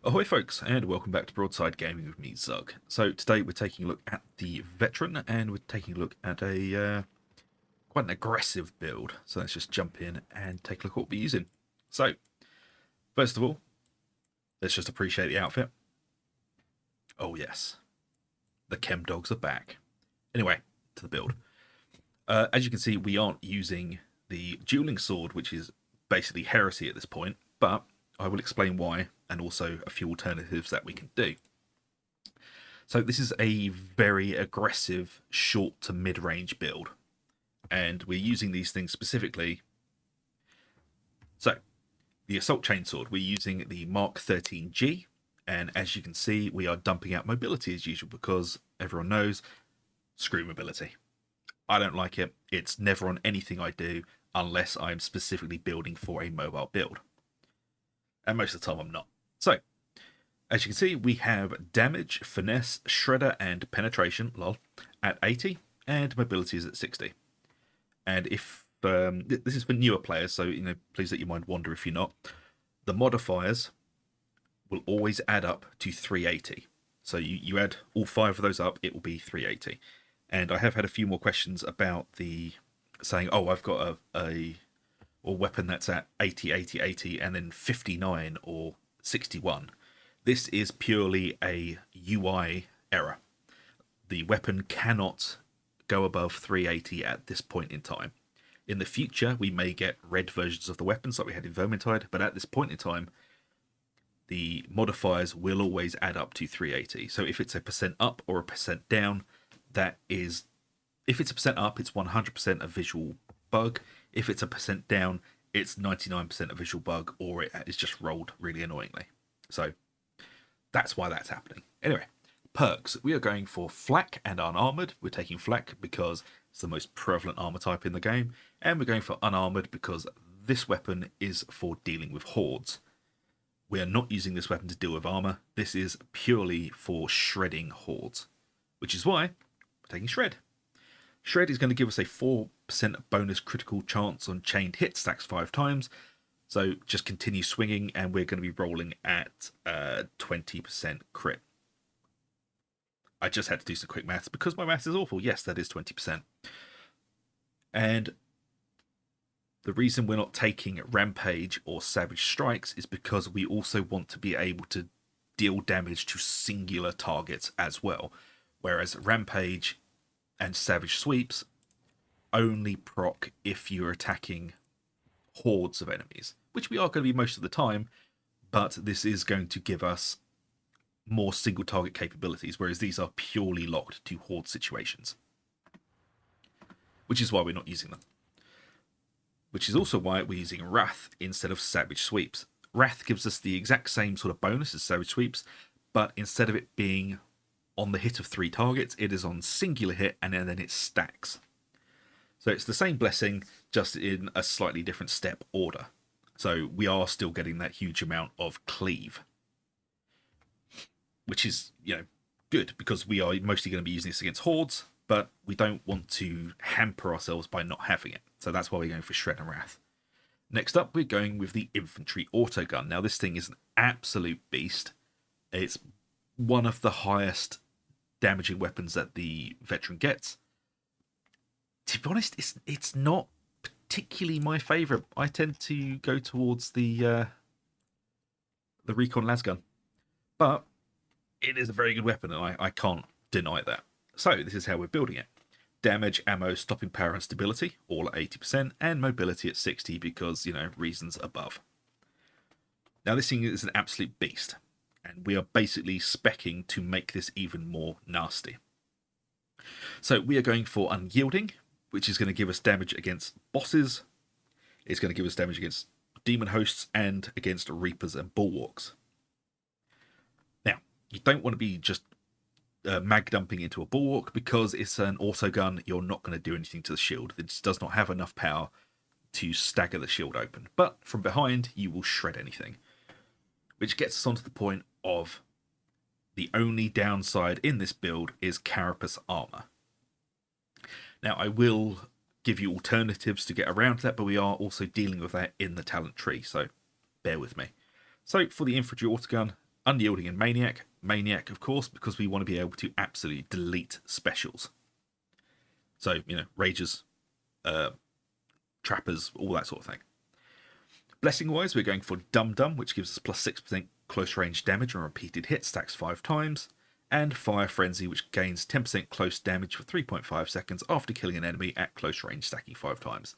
Ahoy folks, and welcome back to Broadside Gaming with me, Zug. So today we're taking a look at the Veteran, and we're taking a look at a quite an aggressive build. So let's just jump in and take a look at what we're using. So, first of all, let's just appreciate the outfit. Oh yes, the Chem Dogs are back. Anyway, to the build. As you can see, we aren't using the dueling sword, which is basically heresy at this point, but I will explain why, and also a few alternatives that we can do. So this is a very aggressive short to mid-range build, and we're using these things specifically. So the assault chainsword, we're using the Mark 13G, and as you can see, we are dumping out mobility as usual because everyone knows, screw mobility. I don't like it. It's never on anything I do unless I'm specifically building for a mobile build, and most of the time I'm not. So as you can see, we have damage, finesse, shredder, and penetration, lol, at 80, and mobility is at 60. And if this is for newer players, so please let your mind wander if you're not. The modifiers will always add up to 380. So you add all five of those up, it will be 380. And I have had a few more questions about the saying, oh, I've got a weapon that's at 80, 80, 80, and then 59 or 61. This is purely a UI error. The weapon cannot go above 380 at this point in time. In the future, we may get red versions of the weapons like we had in Vermintide, but at this point in time, the modifiers will always add up to 380. So if it's a percent up or a percent down, that is, if it's a percent up, it's 100% a visual bug. If it's a percent down, it's 99% a visual bug, or it is just rolled really annoyingly. So that's why that's happening. Anyway, perks. We are going for flak and unarmored. We're taking flak because it's the most prevalent armor type in the game. And we're going for unarmored because this weapon is for dealing with hordes. We are not using this weapon to deal with armor. This is purely for shredding hordes, which is why we're taking shred. Shred is going to give us a 4% bonus critical chance on chained hit, stacks 5 times. So just continue swinging, and we're going to be rolling at 20% crit. I just had to do some quick maths because my maths is awful. Yes, that is 20%. And the reason we're not taking Rampage or Savage Strikes is because we also want to be able to deal damage to singular targets as well. Whereas Rampage and Savage Sweeps only proc if you're attacking hordes of enemies, which we are going to be most of the time, but this is going to give us more single target capabilities, whereas these are purely locked to horde situations, which is why we're not using them. Which is also why we're using Wrath instead of Savage Sweeps. Wrath gives us the exact same sort of bonus as Savage Sweeps, but instead of it being on the hit of 3 targets, it is on singular hit, and then it stacks. So it's the same blessing, just in a slightly different step order. So we are still getting that huge amount of cleave, which is, good, because we are mostly going to be using this against hordes, but we don't want to hamper ourselves by not having it. So that's why we're going for Shred and Wrath. Next up, we're going with the Infantry Autogun. Now, this thing is an absolute beast. It's one of the highest damaging weapons that the Veteran gets. To be honest, it's not particularly my favourite. I tend to go towards the Recon Lasgun. But it is a very good weapon, and I can't deny that. So this is how we're building it. Damage, ammo, stopping power, and stability, all at 80%, and mobility at 60 because, reasons above. Now this thing is an absolute beast, and we are basically speccing to make this even more nasty. So we are going for Unyielding, which is going to give us damage against bosses. It's going to give us damage against demon hosts and against reapers and bulwarks. Now, you don't want to be just mag dumping into a bulwark because it's an autogun. You're not going to do anything to the shield. It just does not have enough power to stagger the shield open. But from behind, you will shred anything. Which gets us onto the point of the only downside in this build is carapace armor. Now, I will give you alternatives to get around that, but we are also dealing with that in the talent tree, so bear with me. So for the infantry autogun, Unyielding and Maniac. Maniac, of course, because we want to be able to absolutely delete specials. So, Ragers, Trappers, all that sort of thing. Blessing-wise, we're going for Dum Dum, which gives us plus 6% close range damage on repeated hits, stacks 5 times. And Fire Frenzy, which gains 10% close damage for 3.5 seconds after killing an enemy at close range, stacking 5 times.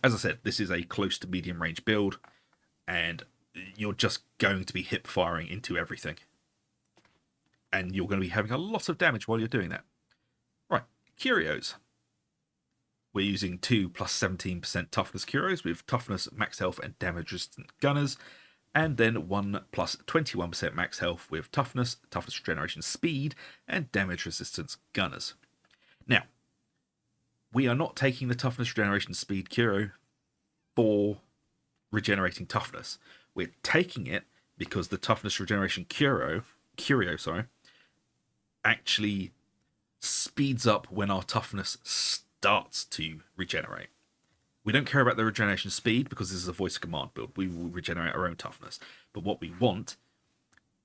As I said, this is a close to medium range build, and you're just going to be hip firing into everything. And you're going to be having a lot of damage while you're doing that. Right, Curios. We're using 2 plus 17% toughness Curios with toughness, max health, and damage resistant gunners. And then 1 plus 21% max health with toughness, toughness regeneration speed, and damage resistance gunners. Now, we are not taking the toughness regeneration speed Curio for regenerating toughness. We're taking it because the toughness regeneration Curio actually speeds up when our toughness starts to regenerate. We don't care about the regeneration speed because this is a voice command build. We will regenerate our own toughness. But what we want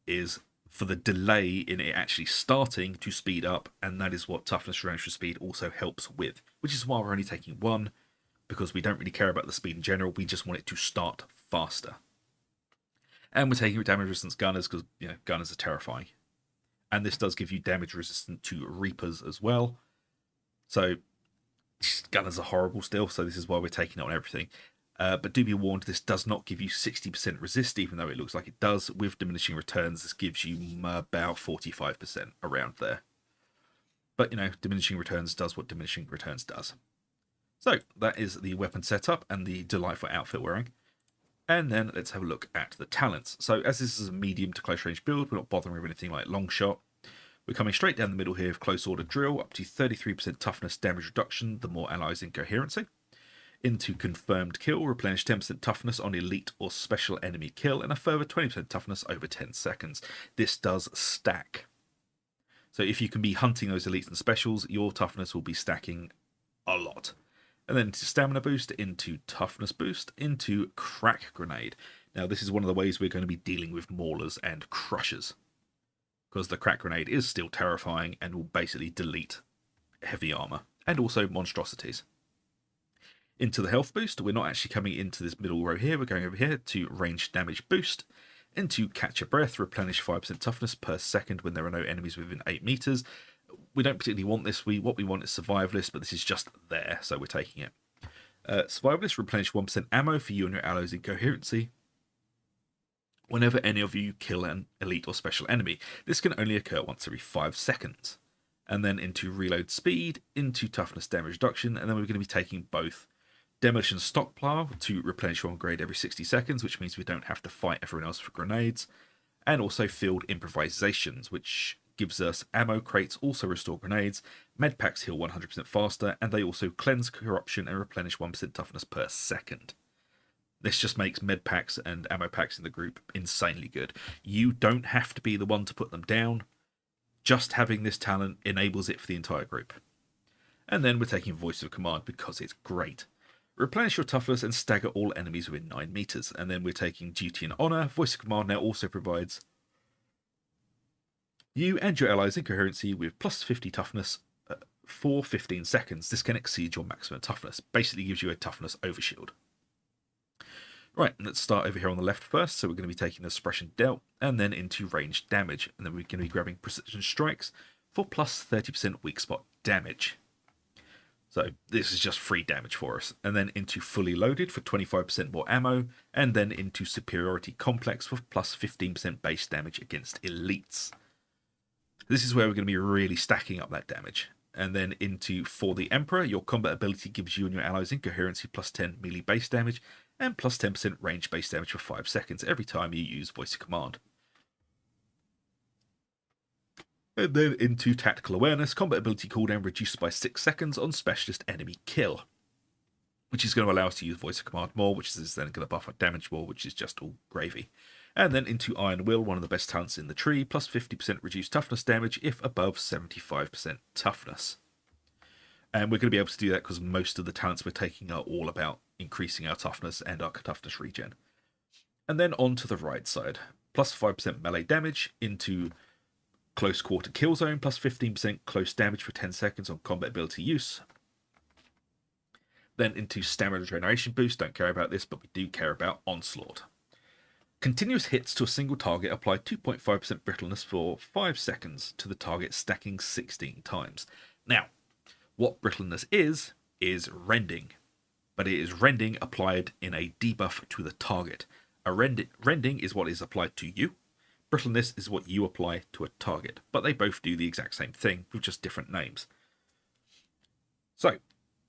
is for the delay in it actually starting to speed up, and that is what toughness regeneration speed also helps with, which is why we're only taking 1, because we don't really care about the speed in general. We just want it to start faster. And we're taking damage resistance gunners because gunners are terrifying. And this does give you damage resistant to Reapers as well. So gunners are horrible still, so this is why we're taking it on everything. But do be warned, this does not give you 60% resist, even though it looks like it does. With diminishing returns, this gives you about 45% around there. But, diminishing returns does what diminishing returns does. So, that is the weapon setup and the delightful outfit wearing. And then let's have a look at the talents. So, as this is a medium to close range build, we're not bothering with anything like long shot. We're coming straight down the middle here of close order drill, up to 33% toughness damage reduction, the more allies in coherency. Into confirmed kill, replenish 10% toughness on elite or special enemy kill, and a further 20% toughness over 10 seconds. This does stack. So if you can be hunting those elites and specials, your toughness will be stacking a lot. And then stamina boost, into toughness boost, into crack grenade. Now this is one of the ways we're going to be dealing with maulers and crushers, because the crack grenade is still terrifying and will basically delete heavy armor and also monstrosities. Into the health boost, we're not actually coming into this middle row here, we're going over here to range damage boost. Into catch a breath, replenish 5% toughness per second when there are no enemies within 8 meters. We don't particularly want this, what we want is survivalist, but this is just there, so we're taking it. Survivalist, replenish 1% ammo for you and your allies in coherency whenever any of you kill an elite or special enemy. This can only occur once every 5 seconds. And then into reload speed, into toughness damage reduction, and then we're going to be taking both demolition stockpile to replenish 1 grade every 60 seconds, which means we don't have to fight everyone else for grenades, and also field improvisations, which gives us ammo crates, also restore grenades, med packs heal 100% faster, and they also cleanse corruption and replenish 1% toughness per second. This just makes med packs and ammo packs in the group insanely good. You don't have to be the one to put them down. Just having this talent enables it for the entire group. And then we're taking Voice of Command because it's great. Replenish your toughness and stagger all enemies within 9 meters. And then we're taking Duty and Honor. Voice of Command now also provides you and your allies in coherency with plus 50 toughness for 15 seconds. This can exceed your maximum toughness. Basically gives you a toughness overshield. Right, let's start over here on the left first. So we're going to be taking the suppression dealt and then into ranged damage. And then we're going to be grabbing precision strikes for plus 30% weak spot damage. So this is just free damage for us. And then into fully loaded for 25% more ammo. And then into superiority complex for plus 15% base damage against elites. This is where we're going to be really stacking up that damage. And then into For the Emperor, your combat ability gives you and your allies in coherency plus 10 melee base damage and plus 10% range base damage for 5 seconds every time you use Voice of Command. And then into Tactical Awareness, combat ability cooldown reduced by 6 seconds on specialist enemy kill, which is going to allow us to use Voice of Command more, which is then going to buff our damage more, which is just all gravy. And then into Iron Will, one of the best talents in the tree, plus 50% reduced toughness damage if above 75% toughness. And we're going to be able to do that because most of the talents we're taking are all about increasing our toughness and our toughness regen. And then on to the right side. plus 5% melee damage into close quarter kill zone, plus 15% close damage for 10 seconds on combat ability use. Then into stamina regeneration boost, don't care about this, but we do care about onslaught. Continuous hits to a single target apply 2.5% brittleness for 5 seconds to the target, stacking 16 times. Now, what brittleness is rending, but it is rending applied in a debuff to the target. Rending is what is applied to you. Brittleness is what you apply to a target, but they both do the exact same thing with just different names. So,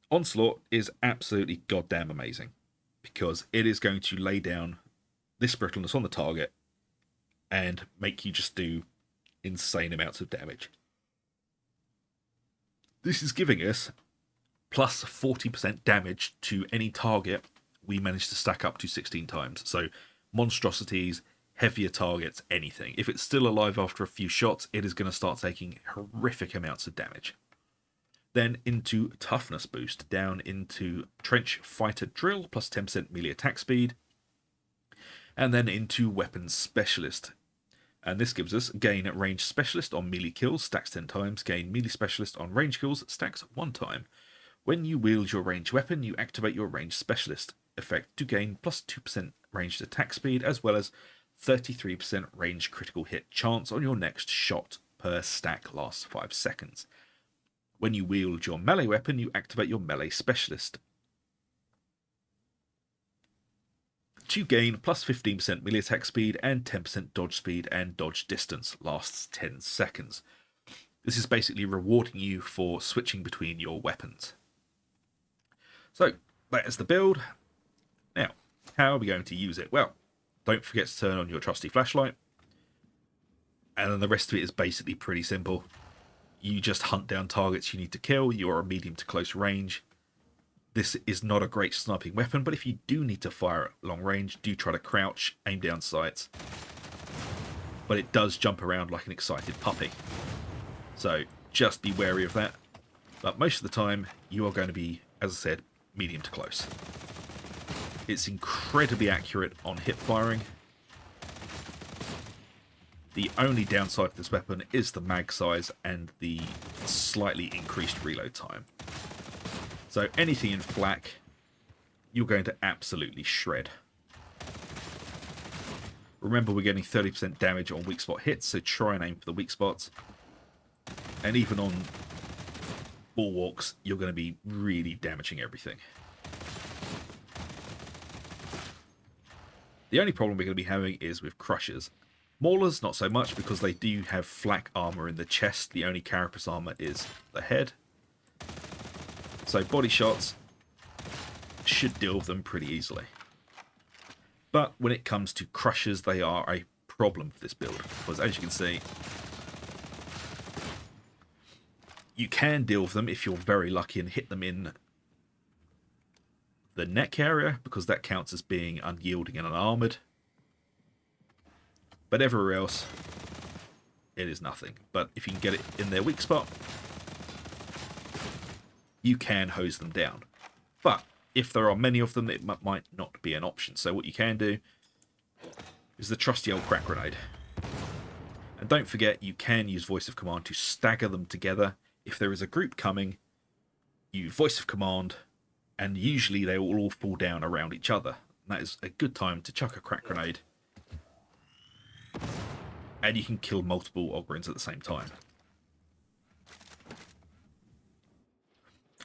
Onslaught is absolutely goddamn amazing because it is going to lay down this brittleness on the target and make you just do insane amounts of damage. This is giving us plus 40% damage to any target we manage to stack up to 16 times. So monstrosities, heavier targets, anything. If it's still alive after a few shots, it is going to start taking horrific amounts of damage. Then into toughness boost, down into trench fighter drill, plus 10% melee attack speed. And then into weapons specialist. And this gives us gain range specialist on melee kills, stacks 10 times. Gain melee specialist on range kills, stacks 1 time. When you wield your ranged weapon, you activate your ranged specialist effect to gain plus 2% ranged attack speed, as well as 33% range critical hit chance on your next shot per stack lasts 5 seconds. When you wield your melee weapon, you activate your melee specialist to gain plus 15% melee attack speed and 10% dodge speed and dodge distance, lasts 10 seconds. This is basically rewarding you for switching between your weapons. So, that is the build. Now, how are we going to use it? Well, don't forget to turn on your trusty flashlight. And then the rest of it is basically pretty simple. You just hunt down targets you need to kill. You are a medium to close range. This is not a great sniping weapon, but if you do need to fire at long range, do try to crouch, aim down sights. But it does jump around like an excited puppy. So just be wary of that. But most of the time, you are going to be, as I said, medium to close. It's incredibly accurate on hip firing. The only downside to this weapon is the mag size and the slightly increased reload time. So anything in flak, you're going to absolutely shred. Remember, we're getting 30% damage on weak spot hits, so try and aim for the weak spots. And even on bulwarks, you're going to be really damaging everything. The only problem we're going to be having is with crushers. Maulers, not so much, because they do have flak armor in the chest. The only carapace armor is the head. So body shots should deal with them pretty easily. But when it comes to crushers, they are a problem for this build. Because as you can see, you can deal with them if you're very lucky and hit them in the neck area, because that counts as being unyielding and unarmored. But everywhere else, it is nothing. But if you can get it in their weak spot, you can hose them down. But if there are many of them, it might not be an option. So what you can do is the trusty old crack grenade. And don't forget, you can use voice of command to stagger them together. If there is a group coming, you voice of command, and usually they will all fall down around each other. And that is a good time to chuck a crack grenade. And you can kill multiple Ogryns at the same time.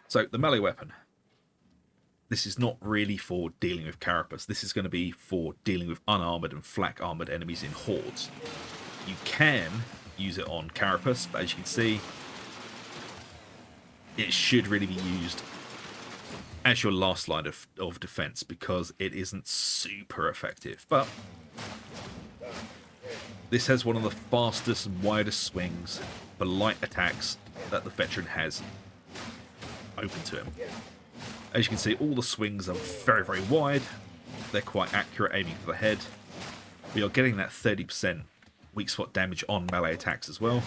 So, the melee weapon. This is not really for dealing with carapace. This is going to be for dealing with unarmored and flak armored enemies in hordes. You can use it on carapace, but as you can see, it should really be used as your last line of defense, because it isn't super effective. But this has one of the fastest and widest swings for light attacks that the veteran has open to him. As you can see, all the swings are very, very wide. They're quite accurate, aiming for the head. We are getting that 30% weak spot damage on melee attacks as well.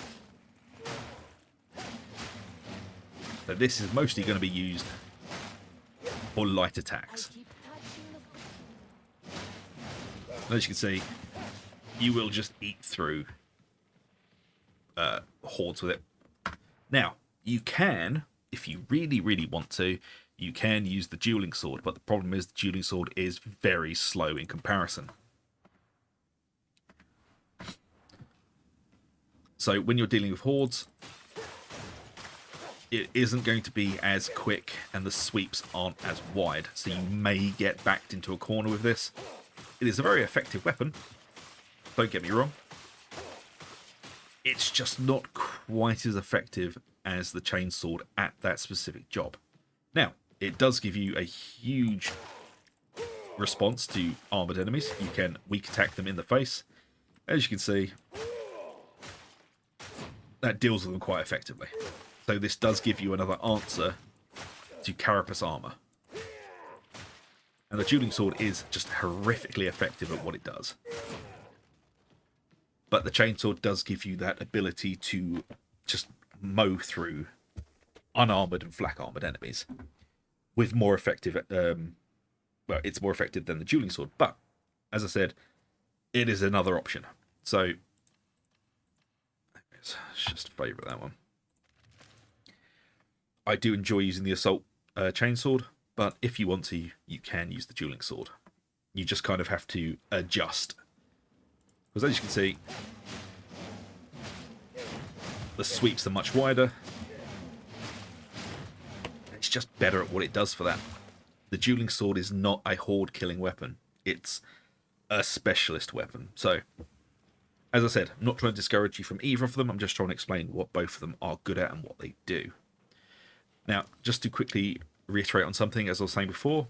So this is mostly going to be used for light attacks. As you can see, you will just eat through hordes with it. Now, you can, if you really, really want to, you can use the dueling sword, but the problem is the dueling sword is very slow in comparison. So when you're dealing with hordes, it isn't going to be as quick and the sweeps aren't as wide, so you may get backed into a corner with this. It is a very effective weapon, don't get me wrong. It's just not quite as effective as the chainsword at that specific job. Now, it does give you a huge response to armoured enemies. You can weak attack them in the face. As you can see, that deals with them quite effectively. So this does give you another answer to carapace armour. And the dueling sword is just horrifically effective at what it does. But the chainsword does give you that ability to just mow through unarmoured and flak armoured enemies with more effective, well, it's more effective than the dueling sword, but as I said, it is another option. So let's just favourite that one. I do enjoy using the assault chainsword, but if you want to, you can use the dueling sword. You just kind of have to adjust. Because as you can see, the sweeps are much wider. It's just better at what it does for that. The dueling sword is not a horde killing weapon. It's a specialist weapon. So, as I said, I'm not trying to discourage you from either of them. I'm just trying to explain what both of them are good at and what they do. Now, just to quickly reiterate on something, as I was saying before,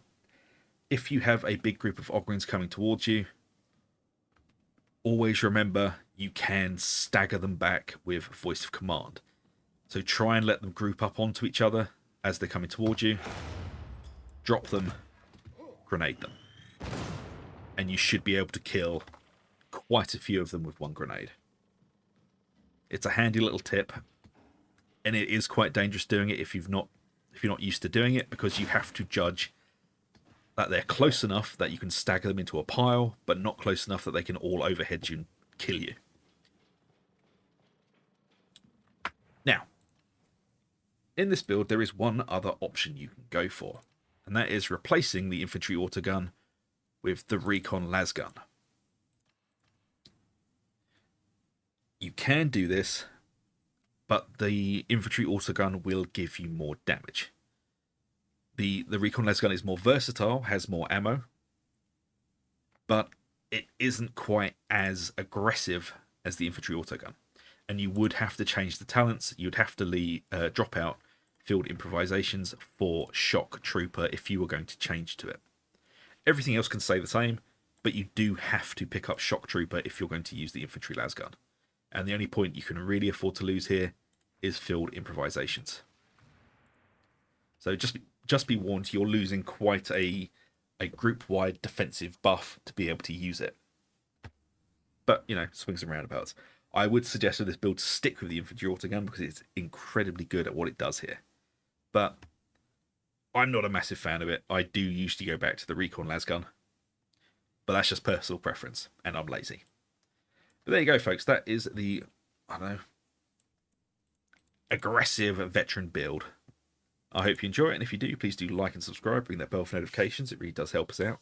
if you have a big group of Ogryns coming towards you, always remember you can stagger them back with voice of command. So try and let them group up onto each other as they're coming towards you. Drop them, grenade them. And you should be able to kill quite a few of them with one grenade. It's a handy little tip, and it is quite dangerous doing it if you're not used to doing it, because you have to judge that they're close enough that you can stagger them into a pile, but not close enough that they can all overhead you and kill you. Now, in this build, there is one other option you can go for, and that is replacing the infantry autogun with the recon lasgun. You can do this, but the infantry autogun will give you more damage. The recon lasgun is more versatile, has more ammo, but it isn't quite as aggressive as the infantry autogun. And you would have to change the talents. You'd have to drop out field improvisations for shock trooper if you were going to change to it. Everything else can stay the same, but you do have to pick up shock trooper if you're going to use the infantry lasgun. And the only point you can really afford to lose here is field improvisations. So just be warned, you're losing quite a group-wide defensive buff to be able to use it. But, you know, swings and roundabouts. I would suggest with this build to stick with the infantry autogun because it's incredibly good at what it does here. But I'm not a massive fan of it. I do usually go back to the recon lasgun. But that's just personal preference, and I'm lazy. But there you go, folks. That is the, I don't know, aggressive veteran build. I hope you enjoy it, and if you do, please do like and subscribe, ring that bell for notifications. It really does help us out.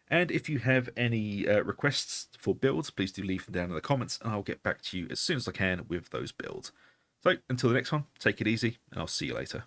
And if you have any requests for builds, please do leave them down in the comments, and I'll get back to you as soon as I can with those builds. So, until the next one, take it easy, and I'll see you later.